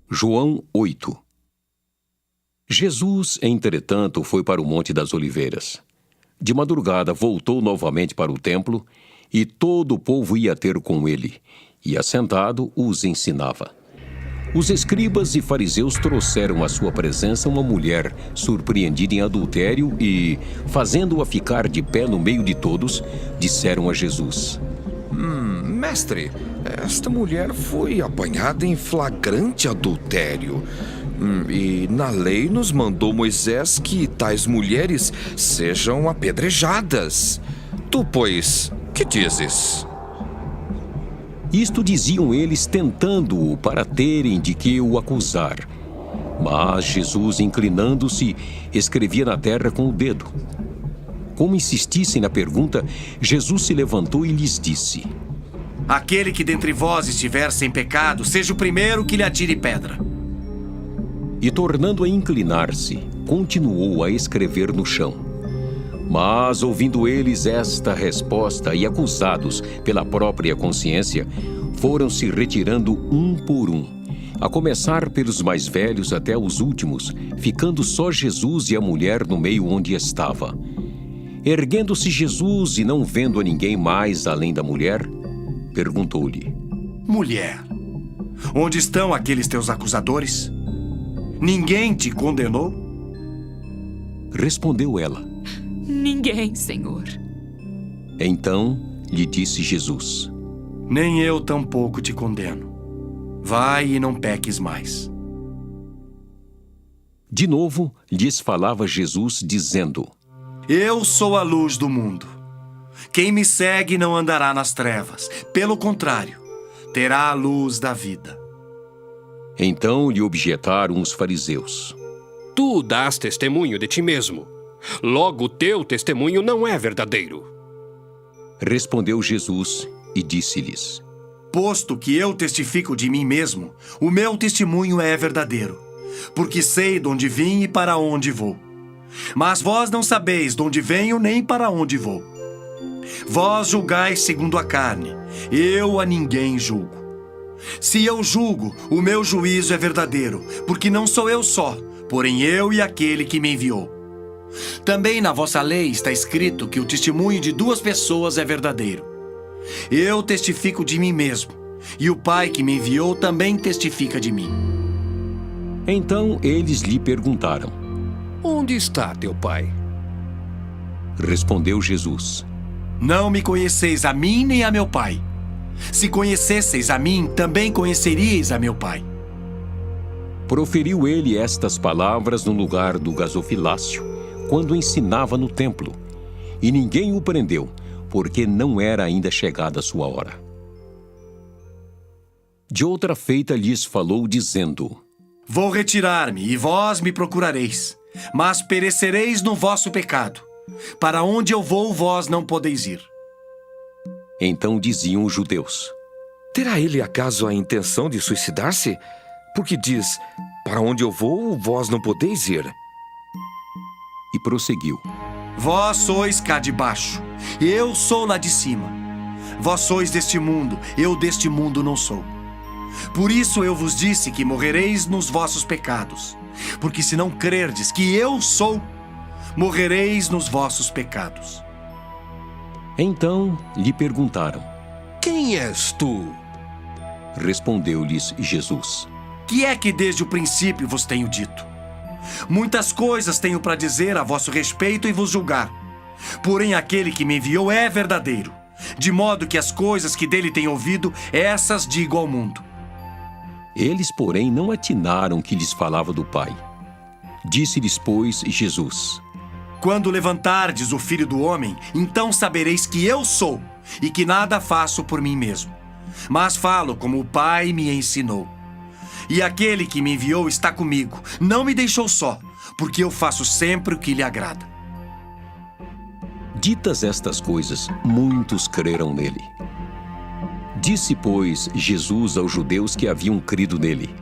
João 8. Jesus, entretanto, foi para o Monte das Oliveiras. De madrugada voltou novamente para o templo, e todo o povo ia ter com ele, e assentado os ensinava. Os escribas e fariseus trouxeram à sua presença uma mulher surpreendida em adultério e, fazendo-a ficar de pé no meio de todos, disseram a Jesus: Mestre, esta mulher foi apanhada em flagrante adultério. E na lei nos mandou Moisés que tais mulheres sejam apedrejadas. Tu, pois, que dizes? Isto diziam eles, tentando-o para terem de que o acusar. Mas Jesus, inclinando-se, escrevia na terra com o dedo. Como insistissem na pergunta, Jesus se levantou e lhes disse: Aquele que dentre vós estiver sem pecado, seja o primeiro que lhe atire pedra. E tornando a inclinar-se, continuou a escrever no chão. Mas, ouvindo eles esta resposta e acusados pela própria consciência, foram se retirando um por um, a começar pelos mais velhos até os últimos, ficando só Jesus e a mulher no meio onde estava. Erguendo-se Jesus e não vendo a ninguém mais além da mulher, perguntou-lhe: Mulher, onde estão aqueles teus acusadores? Ninguém te condenou? Respondeu ela: Ninguém, Senhor. Então lhe disse Jesus: Nem eu tampouco te condeno. Vai e não peques mais. De novo lhes falava Jesus, dizendo: Eu sou a luz do mundo. Quem me segue não andará nas trevas. Pelo contrário, terá a luz da vida. Então lhe objetaram os fariseus: Tu dás testemunho de ti mesmo. Logo, teu testemunho não é verdadeiro. Respondeu Jesus e disse-lhes: Posto que eu testifico de mim mesmo, o meu testemunho é verdadeiro, porque sei de onde vim e para onde vou. Mas vós não sabeis de onde venho nem para onde vou. Vós julgais segundo a carne, eu a ninguém julgo. Se eu julgo, o meu juízo é verdadeiro, porque não sou eu só, porém eu e aquele que me enviou. Também na vossa lei está escrito que o testemunho de duas pessoas é verdadeiro. Eu testifico de mim mesmo, e o Pai que me enviou também testifica de mim. Então eles lhe perguntaram: Onde está teu pai? Respondeu Jesus: Não me conheceis a mim nem a meu Pai. Se conhecesseis a mim, também conheceríeis a meu Pai. Proferiu ele estas palavras no lugar do gasofilácio, quando ensinava no templo, e ninguém o prendeu, porque não era ainda chegada a sua hora. De outra feita lhes falou, dizendo: Vou retirar-me, e vós me procurareis, mas perecereis no vosso pecado. Para onde eu vou, vós não podeis ir. Então diziam os judeus: Terá ele acaso a intenção de suicidar-se? Porque diz: Para onde eu vou, vós não podeis ir. E prosseguiu: Vós sois cá de baixo, eu sou lá de cima. Vós sois deste mundo, eu deste mundo não sou. Por isso eu vos disse que morrereis nos vossos pecados. Porque se não crerdes que eu sou, morrereis nos vossos pecados. Então lhe perguntaram: Quem és tu? Respondeu-lhes Jesus: Que é que desde o princípio vos tenho dito? Muitas coisas tenho para dizer a vosso respeito e vos julgar. Porém aquele que me enviou é verdadeiro, de modo que as coisas que dele tenho ouvido, essas digo ao mundo. Eles, porém, não atinaram que lhes falava do Pai. Disse-lhes, pois, Jesus: Quando levantardes o Filho do Homem, então sabereis que eu sou, e que nada faço por mim mesmo, mas falo como o Pai me ensinou. E aquele que me enviou está comigo, não me deixou só, porque eu faço sempre o que lhe agrada. Ditas estas coisas, muitos creram nele. Disse, pois, Jesus aos judeus que haviam crido nele: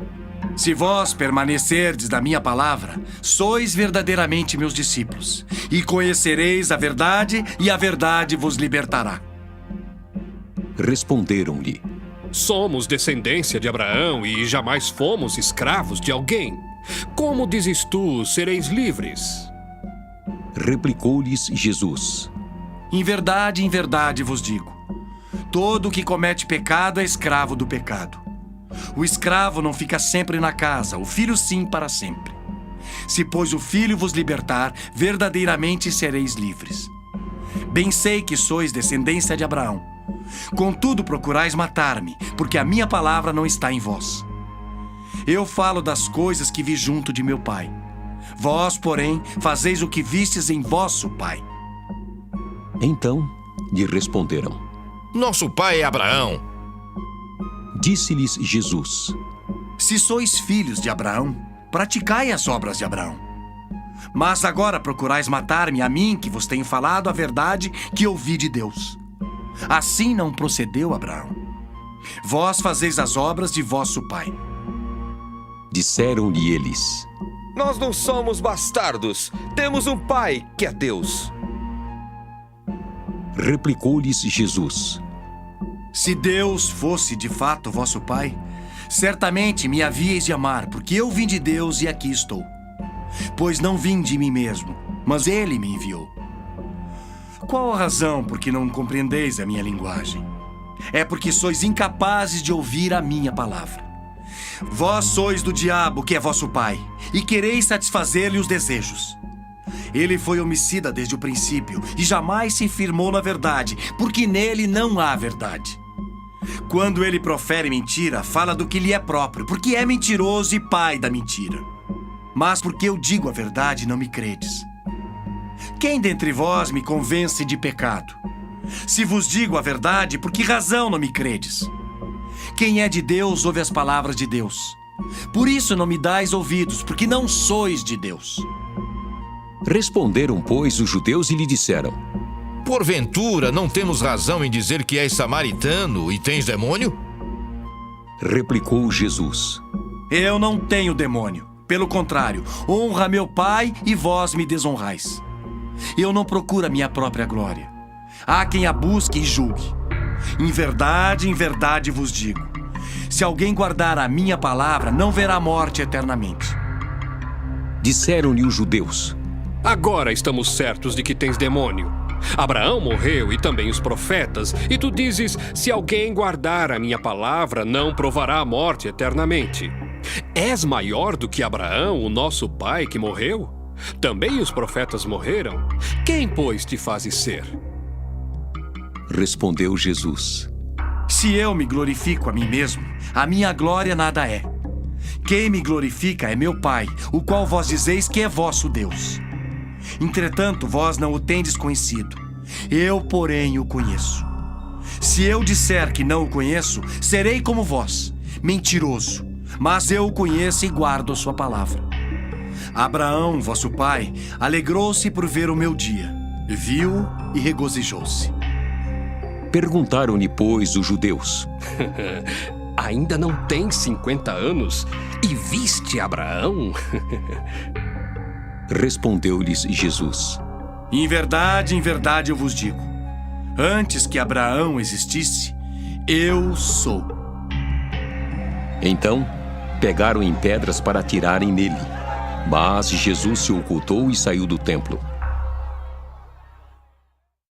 Se vós permanecerdes na minha palavra, sois verdadeiramente meus discípulos, e conhecereis a verdade, e a verdade vos libertará. Responderam-lhe: Somos descendência de Abraão e jamais fomos escravos de alguém. Como dizes tu, sereis livres? Replicou-lhes Jesus: Em verdade vos digo: todo o que comete pecado é escravo do pecado. O escravo não fica sempre na casa, o filho sim para sempre. Se, pois, o filho vos libertar, verdadeiramente sereis livres. Bem sei que sois descendência de Abraão. Contudo, procurais matar-me, porque a minha palavra não está em vós. Eu falo das coisas que vi junto de meu pai. Vós, porém, fazeis o que vistes em vosso pai. Então lhe responderam. Nosso pai é Abraão. Disse-lhes Jesus: Se sois filhos de Abraão, praticai as obras de Abraão. Mas agora procurais matar-me, a mim, que vos tenho falado a verdade que ouvi de Deus. Assim não procedeu Abraão. Vós fazeis as obras de vosso pai. Disseram-lhe eles: Nós não somos bastardos. Temos um pai, que é Deus. Replicou-lhes Jesus: Se Deus fosse de fato vosso pai, certamente me havíeis de amar, porque eu vim de Deus e aqui estou. Pois não vim de mim mesmo, mas ele me enviou. Qual a razão por que não compreendeis a minha linguagem? É porque sois incapazes de ouvir a minha palavra. Vós sois do diabo, que é vosso pai, e quereis satisfazer-lhe os desejos. Ele foi homicida desde o princípio e jamais se firmou na verdade, porque nele não há verdade. Quando ele profere mentira, fala do que lhe é próprio, porque é mentiroso e pai da mentira. Mas porque eu digo a verdade, não me credes. Quem dentre vós me convence de pecado? Se vos digo a verdade, por que razão não me credes? Quem é de Deus ouve as palavras de Deus. Por isso não me dais ouvidos, porque não sois de Deus. Responderam, pois, os judeus e lhe disseram: Porventura, não temos razão em dizer que és samaritano e tens demônio? Replicou Jesus: Eu não tenho demônio. Pelo contrário, honra meu Pai e vós me desonrais. Eu não procuro a minha própria glória. Há quem a busque e julgue. Em verdade vos digo: se alguém guardar a minha palavra, não verá morte eternamente. Disseram-lhe os judeus: Agora estamos certos de que tens demônio. Abraão morreu e também os profetas, e tu dizes: se alguém guardar a minha palavra, não provará a morte eternamente. És maior do que Abraão, o nosso pai que morreu? Também os profetas morreram. Quem, pois, te fazes ser? Respondeu Jesus: Se eu me glorifico a mim mesmo, a minha glória nada é. Quem me glorifica é meu Pai, o qual vós dizeis que é vosso Deus. Entretanto, vós não o tendes conhecido. Eu, porém, o conheço. Se eu disser que não o conheço, serei como vós, mentiroso. Mas eu o conheço e guardo a sua palavra. Abraão, vosso pai, alegrou-se por ver o meu dia. Viu e regozijou-se. Perguntaram-lhe, pois, os judeus: Ainda não tens 50 anos e viste Abraão? Respondeu-lhes Jesus: Em verdade eu vos digo: antes que Abraão existisse, eu sou. Então pegaram em pedras para atirarem nele. Mas Jesus se ocultou e saiu do templo.